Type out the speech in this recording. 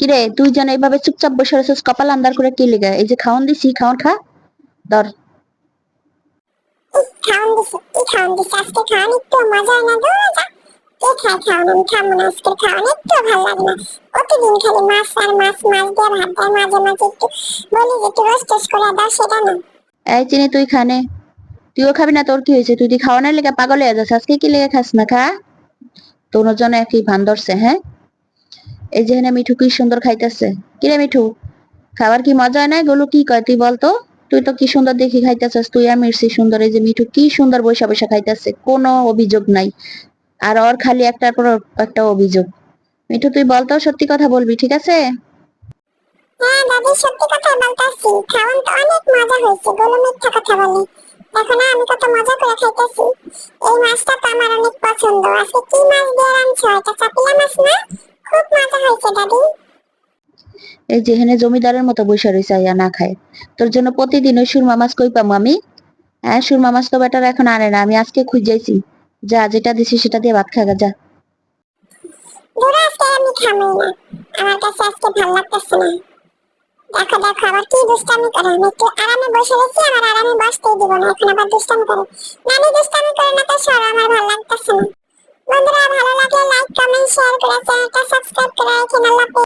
কিরে তুই যেন এইভাবে চুপচাপ বসে রয়েছিস কপাল আন্দার করে কি লিগা? এই যে খাওন দিছি, খাওন খা। ধর। খাওন দিছে, কি খাওন দিছে? আজকে খাওন একটু মজা হয় না গো, যা। কে খায় খাওন? আমি খাবো না, আজকে খাওন একটু ভালো লাগে না। প্রতিদিন খালি মাছ আর মাছ, মাছ দিয়ে ভাত দেয়, মাঝে মাঝে একটু বলি যে একটু রোস্ট টোস্ট করে দাও, সেটা না। এই চিনি তুই খানে। তুইও খাবি না? তোর কি হয়েছে? তুই খাওয়ানোর লেগে পাগল হয়ে যাস, আজকে কি লেগে খাস না? খা। তোর জন্য একই ভান ধরছে, হ্যাঁ? এই যে হ্যাঁ মিঠু কি সুন্দর খাইতেছে। কিরে মিঠু, খাবার কি মজা হয় না? এগুলো কি কয় তুই বলতো? তুই তো কি সুন্দর দেখি খাইতেছিস, তুই আর মির্সি সুন্দর। এই যে মিঠু কি সুন্দর বৈশা বৈশা খাইতেছে, কোনো অভিযোগ নাই। আর ওর খালি একটার পর একটা অভিযোগ। মিঠু তুই বলতো, সত্যি কথা বলবি, ঠিক আছে? হ্যাঁ দাদি, সত্যি কথা বলতাছি, খাওন তো অনেক মজা হয়েছে, গোলু মিথ্যা কথা বলে। দেখো না আমি কত মজা করে খাইতেছি। এই মাছটা তো আমার অনেক পছন্দ। আজকে কি মাছ দিয়ে রাঁধছো? এটা চাপিলা মাছ না? খুব মজা হয়েছে দাদি। এই যে হেনে জমিদারের মতো বৈশা রয়েছে আইয়া না খায়। তোর জন্য প্রতিদিন ওই সুরমা মাছ কই পামু আমি? হ্যাঁ, সুরমা মাছ তো বেটার এখন আনে না, আমি আজকে খুঁজাইছি। যা, যেটা দিছি সেটা দিয়ে ভাত খাগা যা। ধরো আজকে আমি খামই না, আমার কাছে আজকে ভালো লাগতেছে না। দেখো দেখো আবার কি দুষ্টামি করে। আমি একটু আরামে বসে রয়েছি, আমার আরামে বসতেই দিব না, এখন আবার দুষ্টামি করে। নানি দুষ্টামি করে না তো সরো, আমার ভালো লাগতেছে না। বন্ধুরা ভালো লাগলে লাইক কমেন্ট শেয়ার করে চ্যানেলটা সাবস্ক্রাইব করে রাখেন। আল্লাহ হাফেজ।